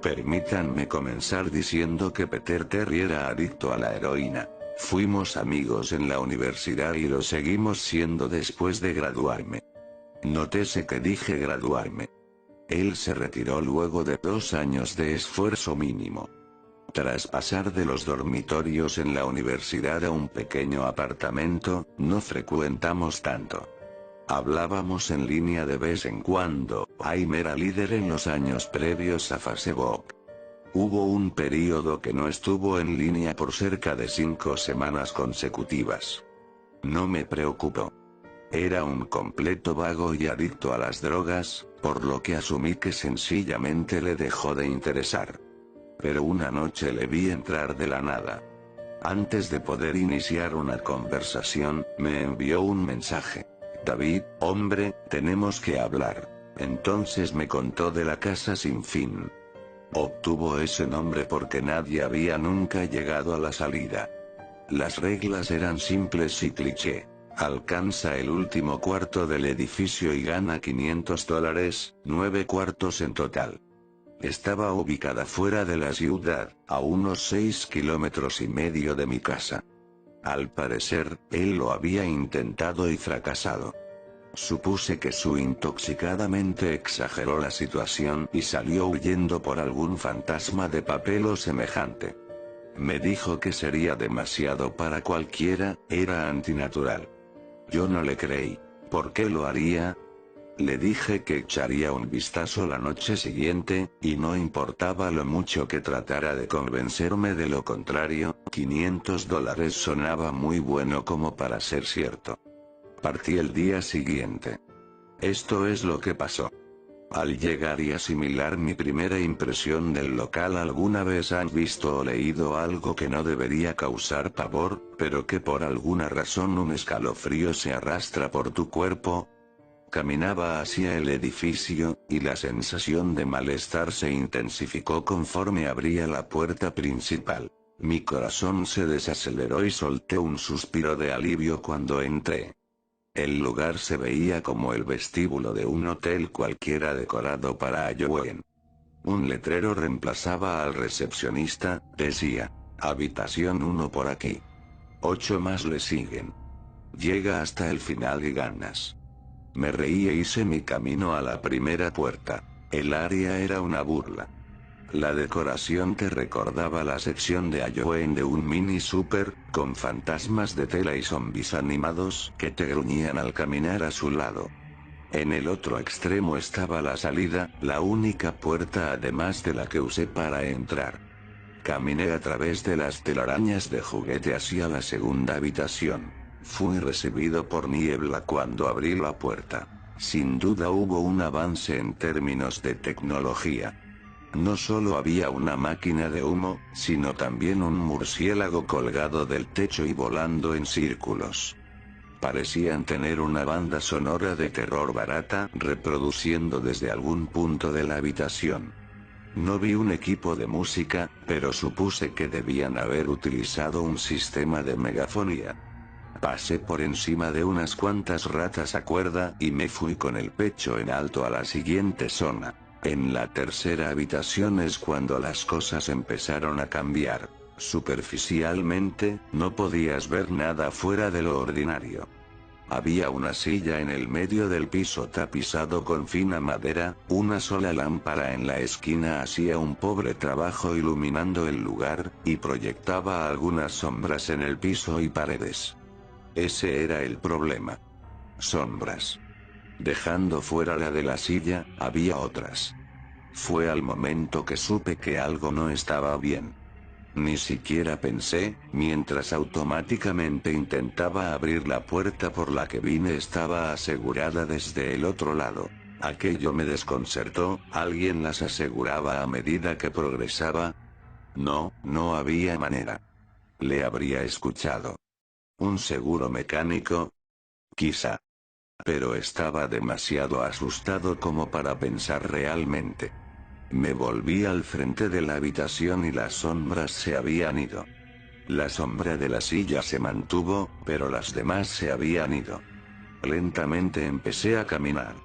Permítanme comenzar diciendo que Peter Terry era adicto a la heroína. Fuimos amigos en la universidad y lo seguimos siendo después de graduarme. Nótese que dije graduarme. Él se retiró luego de 2 años de esfuerzo mínimo. Tras pasar de los dormitorios en la universidad a un pequeño apartamento, no frecuentamos tanto. Hablábamos en línea de vez en cuando. Jaime era líder en los años previos a Facebook. Hubo un período que no estuvo en línea por cerca de 5 semanas consecutivas. No me preocupó. Era un completo vago y adicto a las drogas, por lo que asumí que sencillamente le dejó de interesar. Pero una noche le vi entrar de la nada. Antes de poder iniciar una conversación, me envió un mensaje. David, hombre, tenemos que hablar. Entonces me contó de la casa sin fin. Obtuvo ese nombre porque nadie había nunca llegado a la salida. Las reglas eran simples y cliché. Alcanza el último cuarto del edificio y gana $500, 9 cuartos en total. Estaba ubicada fuera de la ciudad, a unos 6,5 kilómetros de mi casa. Al parecer, él lo había intentado y fracasado. Supuse que su intoxicada mente exageró la situación y salió huyendo por algún fantasma de papel o semejante. Me dijo que sería demasiado para cualquiera, era antinatural. Yo no le creí. ¿Por qué lo haría? Le dije que echaría un vistazo la noche siguiente, y no importaba lo mucho que tratara de convencerme de lo contrario, $500 sonaba muy bueno como para ser cierto. Partí el día siguiente. Esto es lo que pasó. Al llegar y asimilar mi primera impresión del local, ¿alguna vez han visto o leído algo que no debería causar pavor, pero que por alguna razón un escalofrío se arrastra por tu cuerpo? Caminaba hacia el edificio, y la sensación de malestar se intensificó conforme abría la puerta principal. Mi corazón se desaceleró y solté un suspiro de alivio cuando entré. El lugar se veía como el vestíbulo de un hotel cualquiera decorado para Halloween. Un letrero reemplazaba al recepcionista, decía, habitación 1 por aquí. 8 más le siguen. Llega hasta el final y ganas. Me reí e hice mi camino a la primera puerta. El área era una burla. La decoración te recordaba la sección de Halloween de un mini super, con fantasmas de tela y zombies animados que te gruñían al caminar a su lado. En el otro extremo estaba la salida, la única puerta además de la que usé para entrar. Caminé a través de las telarañas de juguete hacia la segunda habitación. Fui recibido por niebla cuando abrí la puerta. Sin duda hubo un avance en términos de tecnología. No solo había una máquina de humo, sino también un murciélago colgado del techo y volando en círculos. Parecían tener una banda sonora de terror barata reproduciendo desde algún punto de la habitación. No vi un equipo de música, pero supuse que debían haber utilizado un sistema de megafonía. Pasé por encima de unas cuantas ratas a cuerda y me fui con el pecho en alto a la siguiente zona. En la tercera habitación es cuando las cosas empezaron a cambiar. Superficialmente, no podías ver nada fuera de lo ordinario. Había una silla en el medio del piso tapizado con fina madera, una sola lámpara en la esquina hacía un pobre trabajo iluminando el lugar, y proyectaba algunas sombras en el piso y paredes. Ese era el problema. Sombras. Dejando fuera la de la silla, había otras. Fue al momento que supe que algo no estaba bien. Ni siquiera pensé, mientras automáticamente intentaba abrir la puerta por la que vine estaba asegurada desde el otro lado. Aquello me desconcertó, ¿alguien las aseguraba a medida que progresaba? No, no había manera. Le habría escuchado. ¿Un seguro mecánico? Quizá. Pero estaba demasiado asustado como para pensar realmente. Me volví al frente de la habitación y las sombras se habían ido. La sombra de la silla se mantuvo, pero las demás se habían ido. Lentamente empecé a caminar.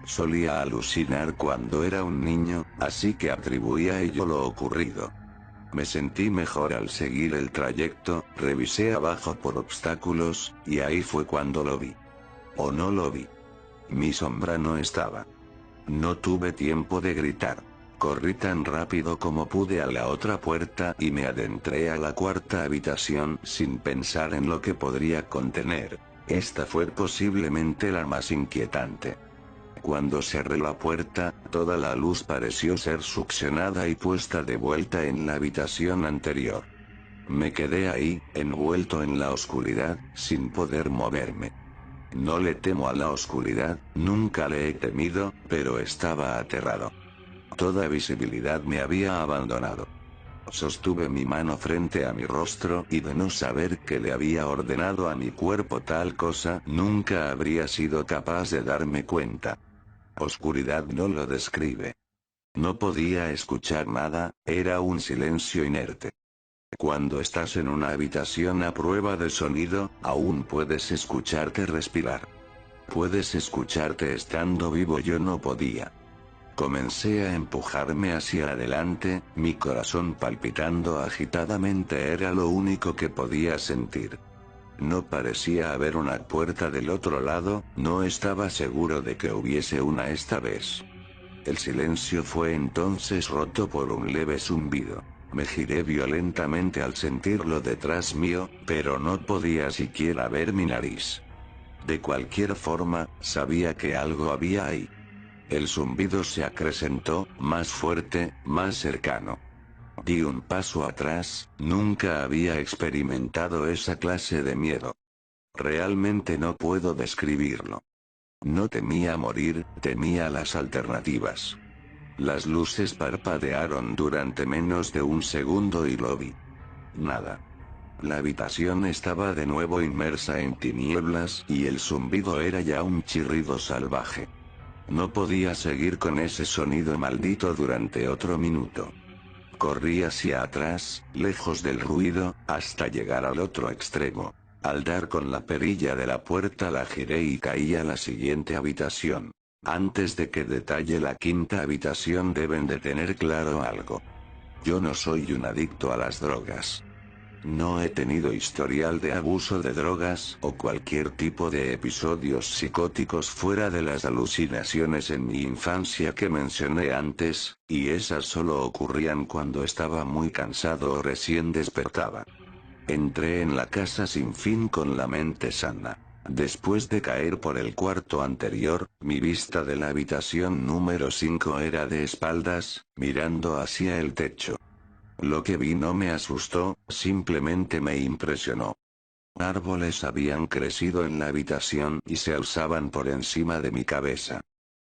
Solía alucinar cuando era un niño, así que atribuía a ello lo ocurrido. Me sentí mejor al seguir el trayecto, revisé abajo por obstáculos, y ahí fue cuando lo vi. O no lo vi. Mi sombra no estaba. No tuve tiempo de gritar. Corrí tan rápido como pude a la otra puerta y me adentré a la cuarta habitación sin pensar en lo que podría contener. Esta fue posiblemente la más inquietante. Cuando cerré la puerta, toda la luz pareció ser succionada y puesta de vuelta en la habitación anterior. Me quedé ahí, envuelto en la oscuridad, sin poder moverme. No le temo a la oscuridad, nunca le he temido, pero estaba aterrado. Toda visibilidad me había abandonado. Sostuve mi mano frente a mi rostro y de no saber que le había ordenado a mi cuerpo tal cosa, nunca habría sido capaz de darme cuenta. Oscuridad no lo describe. No podía escuchar nada, era un silencio inerte. Cuando estás en una habitación a prueba de sonido, aún puedes escucharte respirar. Puedes escucharte estando vivo, yo no podía. Comencé a empujarme hacia adelante, mi corazón palpitando agitadamente era lo único que podía sentir. No parecía haber una puerta del otro lado, no estaba seguro de que hubiese una esta vez. El silencio fue entonces roto por un leve zumbido. Me giré violentamente al sentirlo detrás mío, pero no podía siquiera ver mi nariz. De cualquier forma, sabía que algo había ahí. El zumbido se acrecentó, más fuerte, más cercano. Di un paso atrás, nunca había experimentado esa clase de miedo. Realmente no puedo describirlo. No temía morir, temía las alternativas. Las luces parpadearon durante menos de un segundo y lo vi. Nada. La habitación estaba de nuevo inmersa en tinieblas y el zumbido era ya un chirrido salvaje. No podía seguir con ese sonido maldito durante otro minuto. Corrí hacia atrás, lejos del ruido, hasta llegar al otro extremo. Al dar con la perilla de la puerta la giré y caí a la siguiente habitación. Antes de que detalle la quinta habitación deben de tener claro algo. Yo no soy un adicto a las drogas. No he tenido historial de abuso de drogas o cualquier tipo de episodios psicóticos fuera de las alucinaciones en mi infancia que mencioné antes, y esas solo ocurrían cuando estaba muy cansado o recién despertaba. Entré en la casa sin fin con la mente sana. Después de caer por el cuarto anterior, mi vista de la habitación número 5 era de espaldas, mirando hacia el techo. Lo que vi no me asustó, simplemente me impresionó. Árboles habían crecido en la habitación y se alzaban por encima de mi cabeza.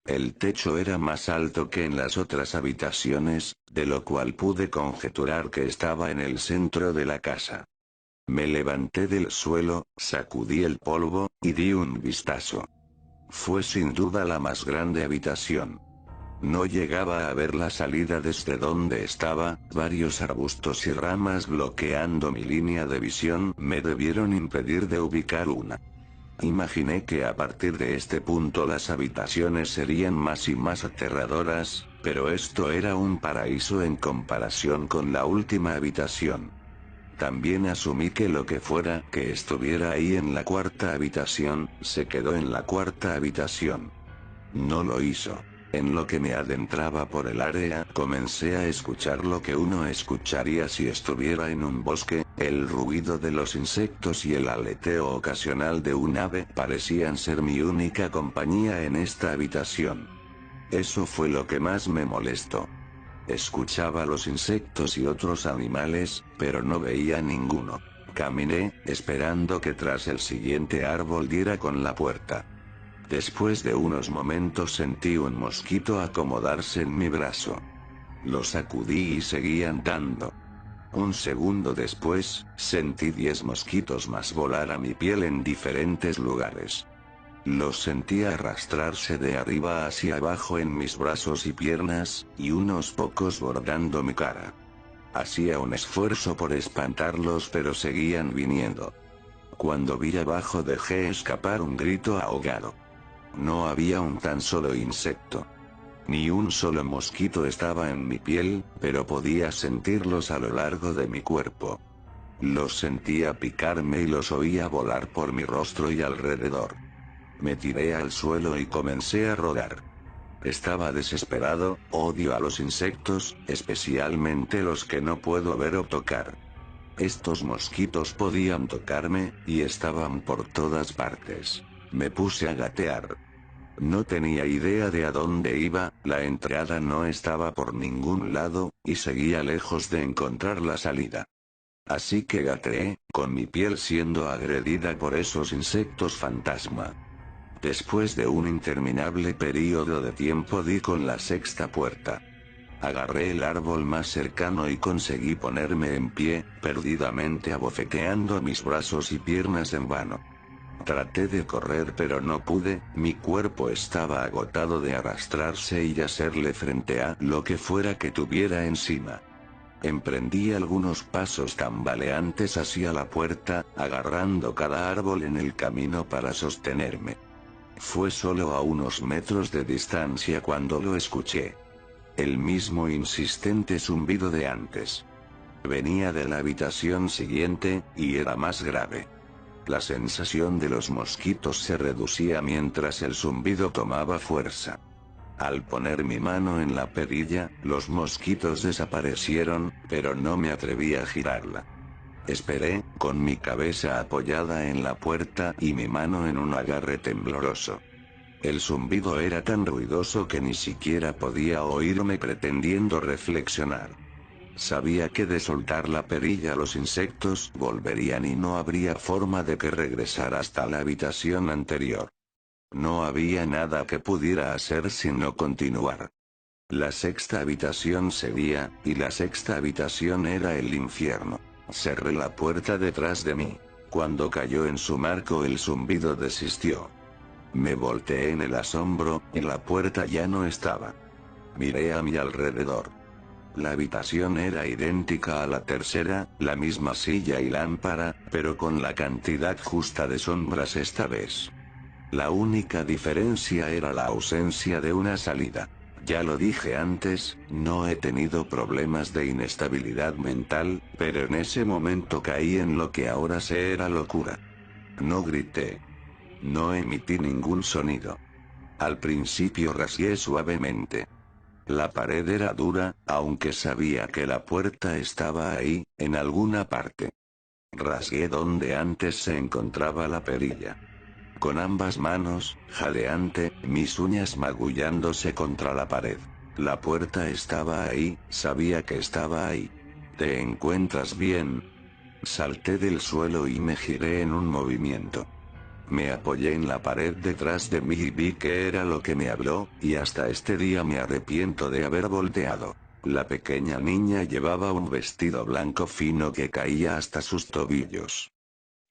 El techo era más alto que en las otras habitaciones, de lo cual pude conjeturar que estaba en el centro de la casa. Me levanté del suelo, sacudí el polvo, y di un vistazo. Fue sin duda la más grande habitación. No llegaba a ver la salida desde donde estaba, varios arbustos y ramas bloqueando mi línea de visión me debieron impedir de ubicar una. Imaginé que a partir de este punto las habitaciones serían más y más aterradoras, pero esto era un paraíso en comparación con la última habitación. También asumí que lo que fuera que estuviera ahí en la cuarta habitación, se quedó en la cuarta habitación. No lo hizo. En lo que me adentraba por el área, comencé a escuchar lo que uno escucharía si estuviera en un bosque, el ruido de los insectos y el aleteo ocasional de un ave parecían ser mi única compañía en esta habitación. Eso fue lo que más me molestó. Escuchaba los insectos y otros animales, pero no veía ninguno. Caminé, esperando que tras el siguiente árbol diera con la puerta. Después de unos momentos sentí un mosquito acomodarse en mi brazo. Lo sacudí y seguí andando. Un segundo después, sentí 10 mosquitos más volar a mi piel en diferentes lugares. Los sentí arrastrarse de arriba hacia abajo en mis brazos y piernas, y unos pocos bordando mi cara. Hacía un esfuerzo por espantarlos, pero seguían viniendo. Cuando vi abajo dejé escapar un grito ahogado. No había un tan solo insecto. Ni un solo mosquito estaba en mi piel, pero podía sentirlos a lo largo de mi cuerpo. Los sentía picarme y los oía volar por mi rostro y alrededor. Me tiré al suelo y comencé a rodar. Estaba desesperado, odio a los insectos, especialmente los que no puedo ver o tocar. Estos mosquitos podían tocarme, y estaban por todas partes. Me puse a gatear. No tenía idea de a dónde iba, la entrada no estaba por ningún lado, y seguía lejos de encontrar la salida. Así que gateé, con mi piel siendo agredida por esos insectos fantasma. Después de un interminable período de tiempo di con la sexta puerta. Agarré el árbol más cercano y conseguí ponerme en pie, perdidamente abofeteando mis brazos y piernas en vano. Traté de correr pero no pude, mi cuerpo estaba agotado de arrastrarse y hacerle frente a lo que fuera que tuviera encima. Emprendí algunos pasos tambaleantes hacia la puerta, agarrando cada árbol en el camino para sostenerme. Fue solo a unos metros de distancia cuando lo escuché. El mismo insistente zumbido de antes. Venía de la habitación siguiente, y era más grave. La sensación de los mosquitos se reducía mientras el zumbido tomaba fuerza. Al poner mi mano en la perilla, los mosquitos desaparecieron, pero no me atreví a girarla. Esperé, con mi cabeza apoyada en la puerta y mi mano en un agarre tembloroso. El zumbido era tan ruidoso que ni siquiera podía oírme pretendiendo reflexionar. Sabía que de soltar la perilla los insectos volverían y no habría forma de que regresara hasta la habitación anterior. No había nada que pudiera hacer sino continuar. La sexta habitación seguía, y la sexta habitación era el infierno. Cerré la puerta detrás de mí. Cuando cayó en su marco el zumbido desistió. Me volteé en el asombro, y la puerta ya no estaba. Miré a mi alrededor. La habitación era idéntica a la tercera, la misma silla y lámpara, pero con la cantidad justa de sombras esta vez. La única diferencia era la ausencia de una salida. Ya lo dije antes, no he tenido problemas de inestabilidad mental, pero en ese momento caí en lo que ahora sé era locura. No grité. No emití ningún sonido. Al principio rasgué suavemente. La pared era dura, aunque sabía que la puerta estaba ahí, en alguna parte. Rasgué donde antes se encontraba la perilla. Con ambas manos, jadeante, mis uñas magullándose contra la pared. La puerta estaba ahí, sabía que estaba ahí. ¿Te encuentras bien? Salté del suelo y me giré en un movimiento. Me apoyé en la pared detrás de mí y vi que era lo que me habló, y hasta este día me arrepiento de haber volteado. La pequeña niña llevaba un vestido blanco fino que caía hasta sus tobillos.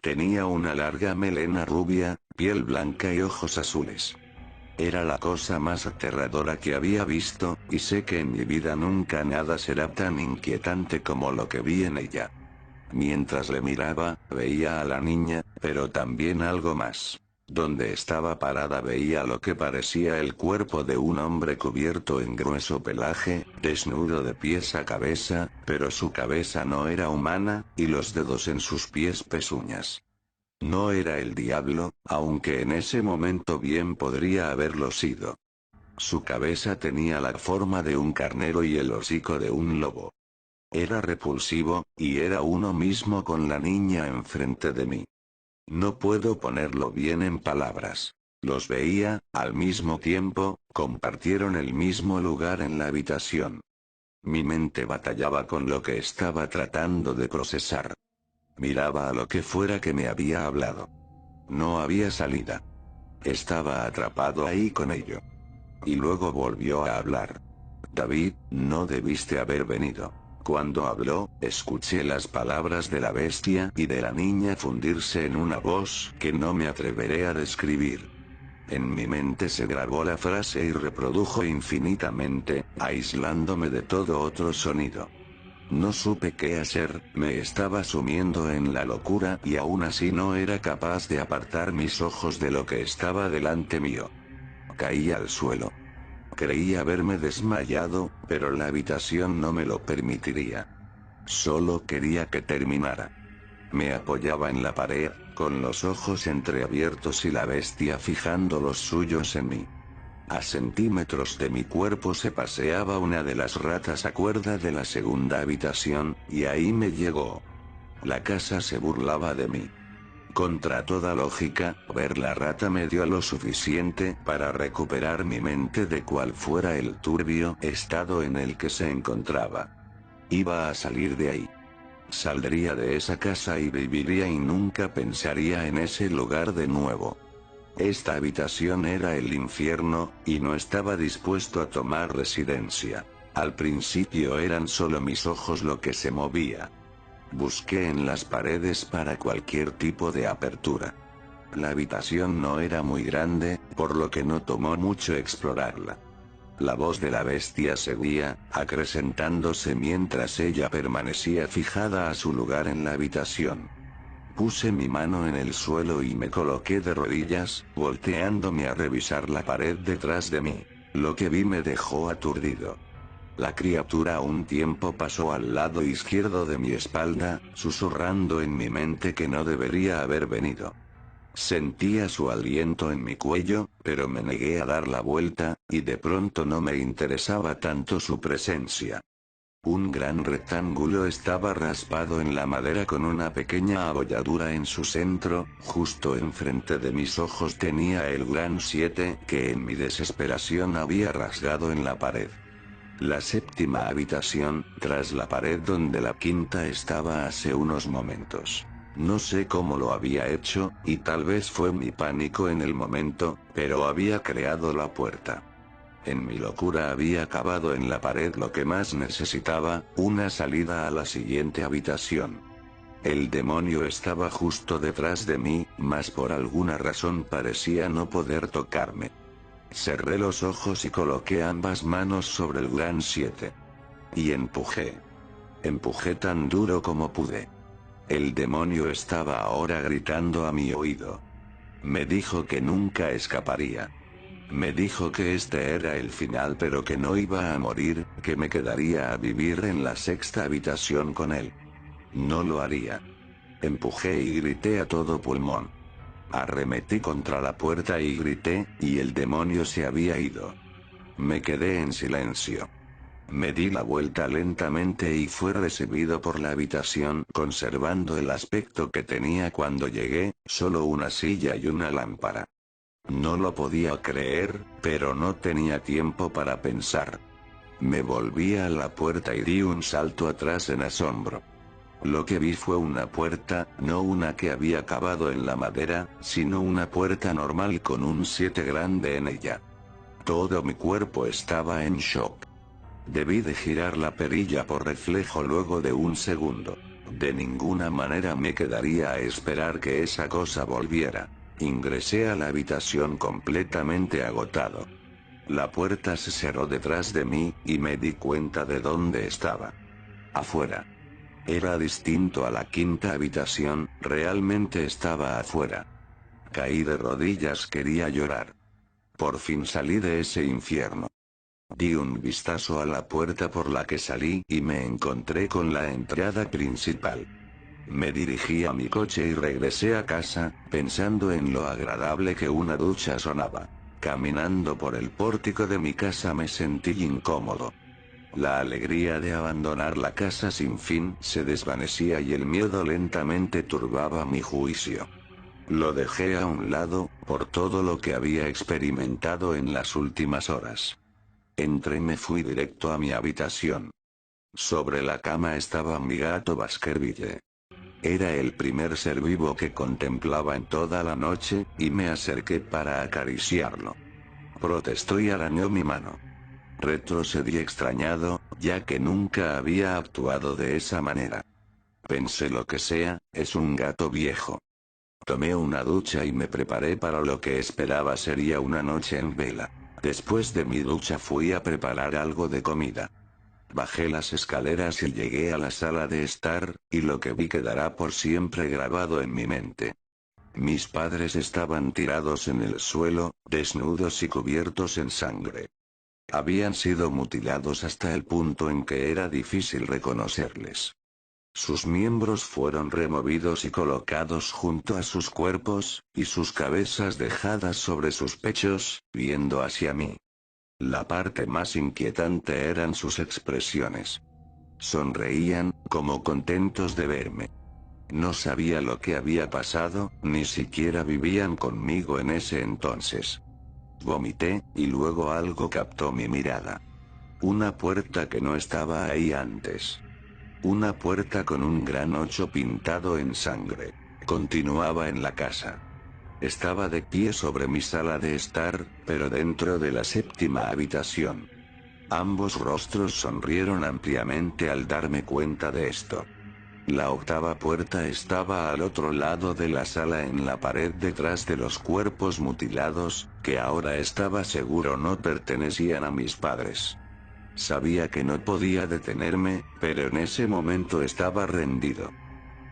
Tenía una larga melena rubia, piel blanca y ojos azules. Era la cosa más aterradora que había visto, y sé que en mi vida nunca nada será tan inquietante como lo que vi en ella. Mientras le miraba, veía a la niña, pero también algo más. Donde estaba parada veía lo que parecía el cuerpo de un hombre cubierto en grueso pelaje, desnudo de pies a cabeza, pero su cabeza no era humana, y los dedos en sus pies pezuñas. No era el diablo, aunque en ese momento bien podría haberlo sido. Su cabeza tenía la forma de un carnero y el hocico de un lobo. Era repulsivo, y era uno mismo con la niña enfrente de mí. No puedo ponerlo bien en palabras. Los veía, al mismo tiempo, compartieron el mismo lugar en la habitación. Mi mente batallaba con lo que estaba tratando de procesar. Miraba a lo que fuera que me había hablado. No había salida. Estaba atrapado ahí con ello. Y luego volvió a hablar. David, no debiste haber venido. Cuando habló, escuché las palabras de la bestia y de la niña fundirse en una voz que no me atreveré a describir. En mi mente se grabó la frase y reprodujo infinitamente, aislándome de todo otro sonido. No supe qué hacer, me estaba sumiendo en la locura y aún así no era capaz de apartar mis ojos de lo que estaba delante mío. Caí al suelo. Creí haberme desmayado, pero la habitación no me lo permitiría. Solo quería que terminara. Me apoyaba en la pared, con los ojos entreabiertos y la bestia fijando los suyos en mí. A centímetros de mi cuerpo se paseaba una de las ratas a cuerda de la segunda habitación, y ahí me llegó. La casa se burlaba de mí. Contra toda lógica, ver la rata me dio lo suficiente para recuperar mi mente de cual fuera el turbio estado en el que se encontraba. Iba a salir de ahí. Saldría de esa casa y viviría y nunca pensaría en ese lugar de nuevo. Esta habitación era el infierno, y no estaba dispuesto a tomar residencia. Al principio eran solo mis ojos lo que se movía. Busqué en las paredes para cualquier tipo de apertura. La habitación no era muy grande, por lo que no tomó mucho explorarla. La voz de la bestia seguía, acrecentándose mientras ella permanecía fijada a su lugar en la habitación. Puse mi mano en el suelo y me coloqué de rodillas, volteándome a revisar la pared detrás de mí. Lo que vi me dejó aturdido. La criatura un tiempo pasó al lado izquierdo de mi espalda, susurrando en mi mente que no debería haber venido. Sentía su aliento en mi cuello, pero me negué a dar la vuelta, y de pronto no me interesaba tanto su presencia. Un gran rectángulo estaba raspado en la madera con una pequeña abolladura en su centro, justo enfrente de mis ojos tenía el gran 7 que en mi desesperación había rasgado en la pared. La séptima habitación, tras la pared donde la quinta estaba hace unos momentos. No sé cómo lo había hecho, y tal vez fue mi pánico en el momento, pero había creado la puerta. En mi locura había cavado en la pared lo que más necesitaba, una salida a la siguiente habitación. El demonio estaba justo detrás de mí, mas por alguna razón parecía no poder tocarme. Cerré los ojos y coloqué ambas manos sobre el gran 7. Y empujé. Empujé tan duro como pude. El demonio estaba ahora gritando a mi oído. Me dijo que nunca escaparía. Me dijo que este era el final, pero que no iba a morir, que me quedaría a vivir en la sexta habitación con él. No lo haría. Empujé y grité a todo pulmón. Arremetí contra la puerta y grité, y el demonio se había ido. Me quedé en silencio. Me di la vuelta lentamente y fue recibido por la habitación conservando el aspecto que tenía cuando llegué, solo una silla y una lámpara. No lo podía creer, pero no tenía tiempo para pensar. Me volví a la puerta y di un salto atrás en asombro. Lo que vi fue una puerta, no una que había cavado en la madera, sino una puerta normal con un 7 grande en ella. Todo mi cuerpo estaba en shock. Debí de girar la perilla por reflejo luego de un segundo. De ninguna manera me quedaría a esperar que esa cosa volviera. Ingresé a la habitación completamente agotado. La puerta se cerró detrás de mí, y me di cuenta de dónde estaba. Afuera. Era distinto a la quinta habitación, realmente estaba afuera. Caí de rodillas, quería llorar. Por fin salí de ese infierno. Di un vistazo a la puerta por la que salí y me encontré con la entrada principal. Me dirigí a mi coche y regresé a casa, pensando en lo agradable que una ducha sonaba. Caminando por el pórtico de mi casa me sentí incómodo. La alegría de abandonar la casa sin fin se desvanecía y el miedo lentamente turbaba mi juicio. Lo dejé a un lado, por todo lo que había experimentado en las últimas horas. Entré y me fui directo a mi habitación. Sobre la cama estaba mi gato Baskerville. Era el primer ser vivo que contemplaba en toda la noche, y me acerqué para acariciarlo. Protestó y arañó mi mano. Retrocedí extrañado, ya que nunca había actuado de esa manera. Pensé lo que sea, es un gato viejo. Tomé una ducha y me preparé para lo que esperaba sería una noche en vela. Después de mi ducha fui a preparar algo de comida. Bajé las escaleras y llegué a la sala de estar, y lo que vi quedará por siempre grabado en mi mente. Mis padres estaban tirados en el suelo, desnudos y cubiertos en sangre. Habían sido mutilados hasta el punto en que era difícil reconocerles. Sus miembros fueron removidos y colocados junto a sus cuerpos, y sus cabezas dejadas sobre sus pechos, viendo hacia mí. La parte más inquietante eran sus expresiones. Sonreían, como contentos de verme. No sabía lo que había pasado, ni siquiera vivían conmigo en ese entonces. Vomité, y luego algo captó mi mirada. Una puerta que no estaba ahí antes. Una puerta con un gran 8 pintado en sangre. Continuaba en la casa. Estaba de pie sobre mi sala de estar, pero dentro de la 7ª habitación. Ambos rostros sonrieron ampliamente al darme cuenta de esto. La 8ª puerta estaba al otro lado de la sala en la pared detrás de los cuerpos mutilados, que ahora estaba seguro no pertenecían a mis padres. Sabía que no podía detenerme, pero en ese momento estaba rendido.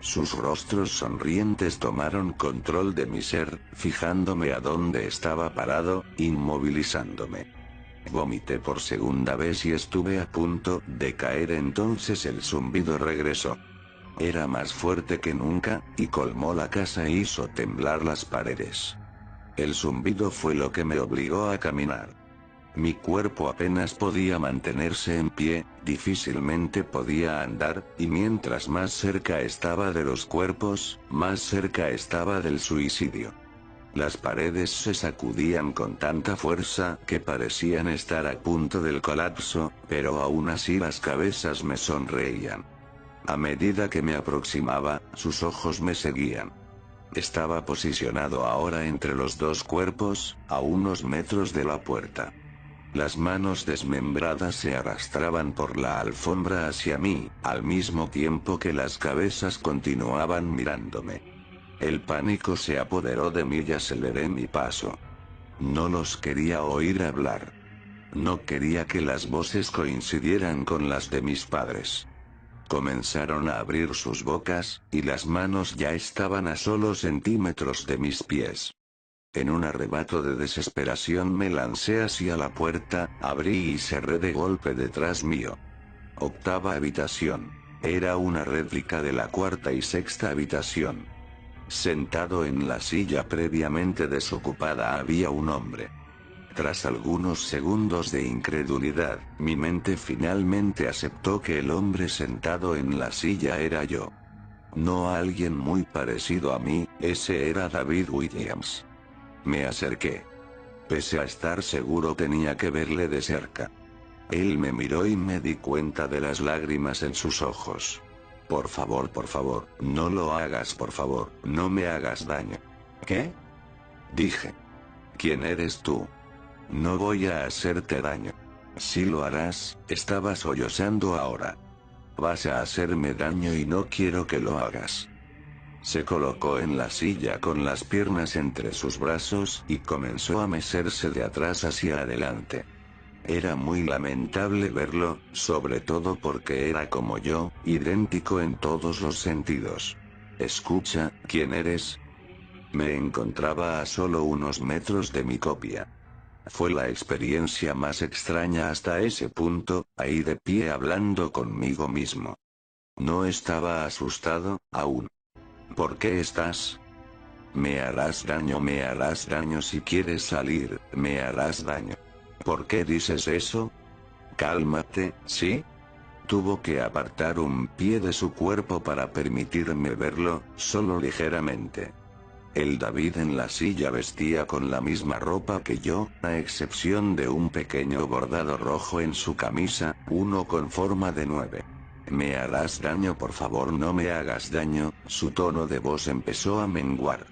Sus rostros sonrientes tomaron control de mi ser, fijándome a dónde estaba parado, inmovilizándome. Vomité por segunda vez y estuve a punto de caer. Entonces el zumbido regresó. Era más fuerte que nunca, y colmó la casa e hizo temblar las paredes. El zumbido fue lo que me obligó a caminar. Mi cuerpo apenas podía mantenerse en pie, difícilmente podía andar, y mientras más cerca estaba de los cuerpos, más cerca estaba del suicidio. Las paredes se sacudían con tanta fuerza que parecían estar a punto del colapso, pero aún así las cabezas me sonreían. A medida que me aproximaba, sus ojos me seguían. Estaba posicionado ahora entre los dos cuerpos, a unos metros de la puerta. Las manos desmembradas se arrastraban por la alfombra hacia mí, al mismo tiempo que las cabezas continuaban mirándome. El pánico se apoderó de mí y aceleré mi paso. No los quería oír hablar. No quería que las voces coincidieran con las de mis padres. Comenzaron a abrir sus bocas, y las manos ya estaban a solo centímetros de mis pies. En un arrebato de desesperación me lancé hacia la puerta, abrí y cerré de golpe detrás mío. 8ª habitación. Era una réplica de la 4ª y 6ª habitación. Sentado en la silla previamente desocupada había un hombre. Tras algunos segundos de incredulidad, mi mente finalmente aceptó que el hombre sentado en la silla era yo. No alguien muy parecido a mí, ese era David Williams. Me acerqué. Pese a estar seguro tenía que verle de cerca. Él me miró y me di cuenta de las lágrimas en sus ojos. Por favor, no lo hagas, por favor, no me hagas daño. ¿Qué? Dije. ¿Quién eres tú? No voy a hacerte daño. Si lo harás, estaba sollozando ahora. Vas a hacerme daño y no quiero que lo hagas. Se colocó en la silla con las piernas entre sus brazos y comenzó a mecerse de atrás hacia adelante. Era muy lamentable verlo, sobre todo porque era como yo, idéntico en todos los sentidos. Escucha, ¿quién eres? Me encontraba a solo unos metros de mi copia. Fue la experiencia más extraña hasta ese punto, ahí de pie hablando conmigo mismo. No estaba asustado, aún. ¿Por qué estás? Me harás daño si quieres salir, me harás daño. ¿Por qué dices eso? Cálmate, ¿sí? Tuvo que apartar un pie de su cuerpo para permitirme verlo, solo ligeramente. El David en la silla vestía con la misma ropa que yo, a excepción de un pequeño bordado rojo en su camisa, uno con forma de 9. Me harás daño, por favor, no me hagas daño. Su tono de voz empezó a menguar.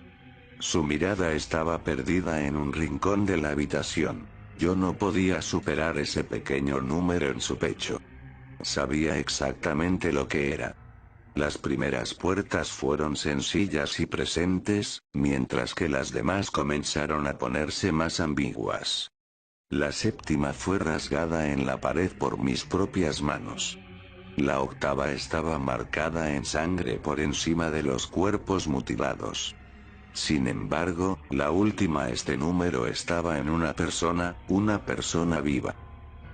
Su mirada estaba perdida en un rincón de la habitación. Yo no podía superar ese pequeño número en su pecho. Sabía exactamente lo que era. Las primeras puertas fueron sencillas y presentes, mientras que las demás comenzaron a ponerse más ambiguas. La 7ª fue rasgada en la pared por mis propias manos. La 8ª estaba marcada en sangre por encima de los cuerpos mutilados. Sin embargo, la última este número estaba en una persona viva.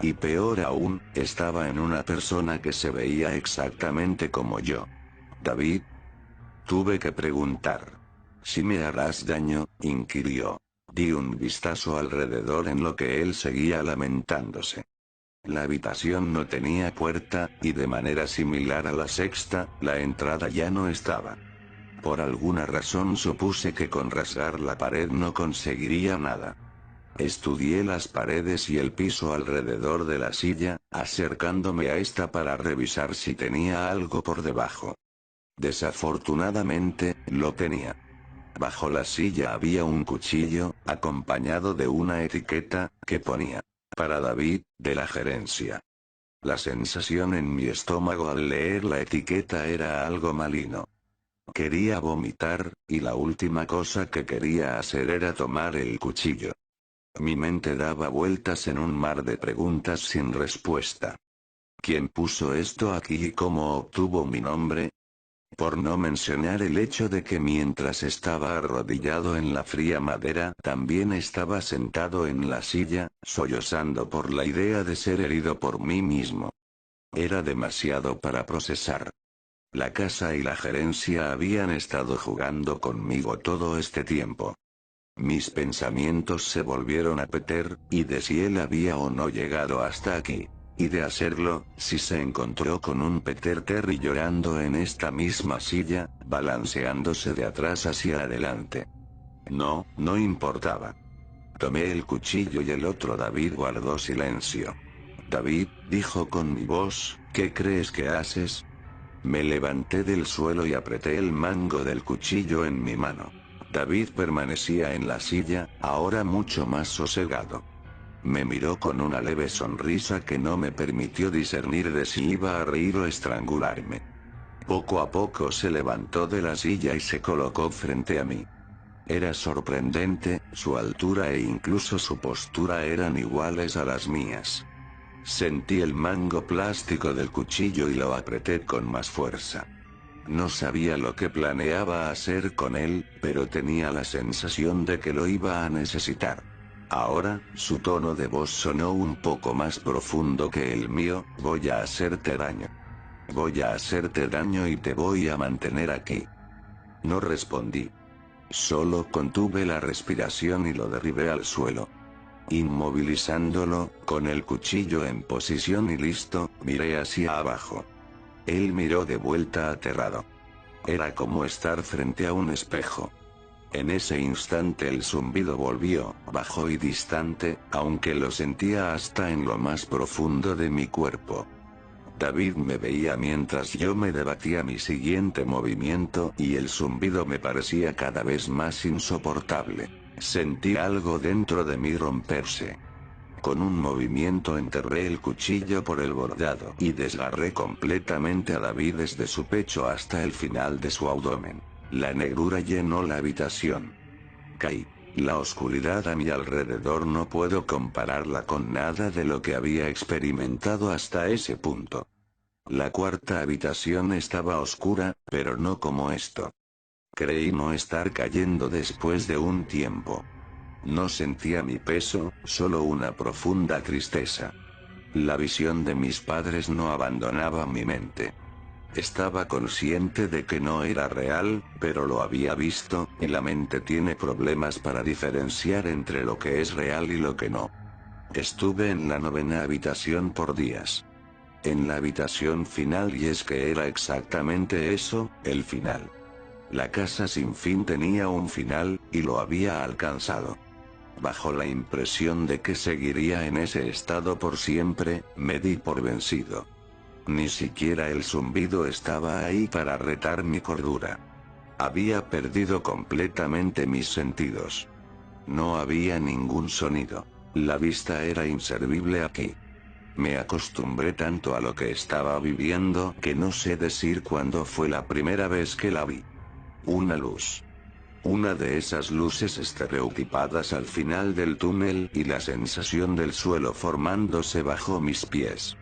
Y peor aún, estaba en una persona que se veía exactamente como yo. David. Tuve que preguntar. ¿Si me harás daño?, inquirió. Di un vistazo alrededor en lo que él seguía lamentándose. La habitación no tenía puerta, y de manera similar a la sexta, la entrada ya no estaba. Por alguna razón supuse que con rasgar la pared no conseguiría nada. Estudié las paredes y el piso alrededor de la silla, acercándome a esta para revisar si tenía algo por debajo. Desafortunadamente, lo tenía. Bajo la silla había un cuchillo, acompañado de una etiqueta, que ponía, para David, de la gerencia. La sensación en mi estómago al leer la etiqueta era algo maligno. Quería vomitar, y la última cosa que quería hacer era tomar el cuchillo. Mi mente daba vueltas en un mar de preguntas sin respuesta. ¿Quién puso esto aquí y cómo obtuvo mi nombre? Por no mencionar el hecho de que mientras estaba arrodillado en la fría madera, también estaba sentado en la silla, sollozando por la idea de ser herido por mí mismo. Era demasiado para procesar. La casa y la gerencia habían estado jugando conmigo todo este tiempo. Mis pensamientos se volvieron a Peter, y de si él había o no llegado hasta aquí. Y de hacerlo, si se encontró con un Peter Terry llorando en esta misma silla, balanceándose de atrás hacia adelante. No importaba. Tomé el cuchillo y el otro David guardó silencio. David, dijo con mi voz, ¿qué crees que haces? Me levanté del suelo y apreté el mango del cuchillo en mi mano. David permanecía en la silla, ahora mucho más sosegado. Me miró con una leve sonrisa que no me permitió discernir de si iba a reír o estrangularme. Poco a poco se levantó de la silla y se colocó frente a mí. Era sorprendente, su altura e incluso su postura eran iguales a las mías. Sentí el mango plástico del cuchillo y lo apreté con más fuerza. No sabía lo que planeaba hacer con él, pero tenía la sensación de que lo iba a necesitar. Ahora, su tono de voz sonó un poco más profundo que el mío, voy a hacerte daño. Voy a hacerte daño y te voy a mantener aquí. No respondí. Solo contuve la respiración y lo derribé al suelo. Inmovilizándolo, con el cuchillo en posición y listo, miré hacia abajo. Él miró de vuelta aterrado. Era como estar frente a un espejo. En ese instante el zumbido volvió, bajo y distante, aunque lo sentía hasta en lo más profundo de mi cuerpo. David me veía mientras yo me debatía mi siguiente movimiento y el zumbido me parecía cada vez más insoportable. Sentí algo dentro de mí romperse. Con un movimiento enterré el cuchillo por el bordado y desgarré completamente a David desde su pecho hasta el final de su abdomen. La negrura llenó la habitación. Caí. La oscuridad a mi alrededor no puedo compararla con nada de lo que había experimentado hasta ese punto. La cuarta habitación estaba oscura, pero no como esto. Creí no estar cayendo después de un tiempo. No sentía mi peso, solo una profunda tristeza. La visión de mis padres no abandonaba mi mente. Estaba consciente de que no era real, pero lo había visto, y la mente tiene problemas para diferenciar entre lo que es real y lo que no. Estuve en la 9ª habitación por días. En la habitación final, y es que era exactamente eso, el final. La casa sin fin tenía un final, y lo había alcanzado. Bajo la impresión de que seguiría en ese estado por siempre, me di por vencido. Ni siquiera el zumbido estaba ahí para retar mi cordura. Había perdido completamente mis sentidos. No había ningún sonido. La vista era inservible aquí. Me acostumbré tanto a lo que estaba viviendo que no sé decir cuándo fue la primera vez que la vi. Una luz. Una de esas luces estereotipadas al final del túnel y la sensación del suelo formándose bajo mis pies.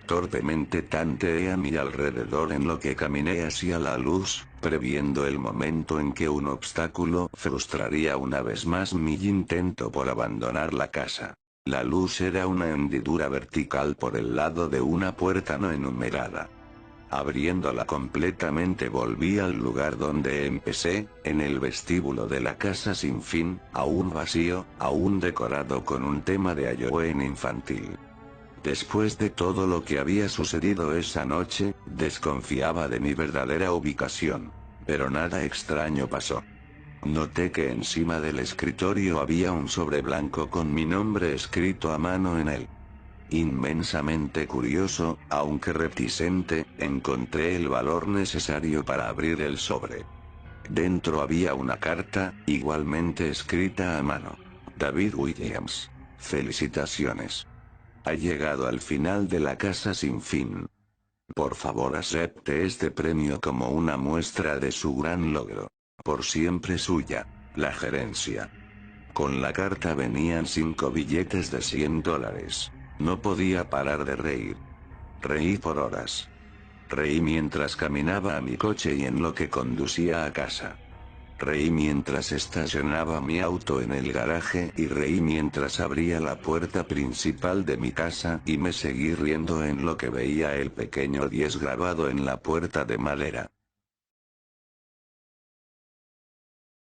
Torpemente tanteé a mi alrededor en lo que caminé hacia la luz, Previendo el momento en que un obstáculo frustraría una vez más mi intento por abandonar la casa. La luz era una hendidura vertical por el lado de una puerta no enumerada. Abriéndola completamente volví al lugar donde empecé, en el vestíbulo de la casa sin fin, aún vacío, aún decorado con un tema de Halloween infantil. Después de todo lo que había sucedido esa noche, desconfiaba de mi verdadera ubicación. Pero nada extraño pasó. Noté que encima del escritorio había un sobre blanco con mi nombre escrito a mano en él. Inmensamente curioso, aunque reticente, encontré el valor necesario para abrir el sobre. Dentro había una carta, igualmente escrita a mano. David Williams. Felicitaciones. Ha llegado al final de la casa sin fin. Por favor acepte este premio como una muestra de su gran logro. Por siempre suya, la gerencia. Con la carta venían 5 billetes de $100. No podía parar de reír. Reí por horas. Reí mientras caminaba a mi coche y en lo que conducía a casa. Reí mientras estacionaba mi auto en el garaje y reí mientras abría la puerta principal de mi casa y me seguí riendo en lo que veía el pequeño 10 grabado en la puerta de madera.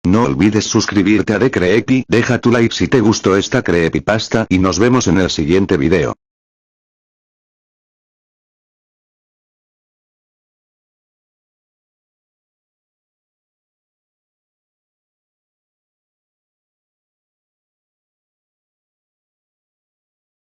No olvides suscribirte a The Creepy, deja tu like si te gustó esta creepypasta y nos vemos en el siguiente video.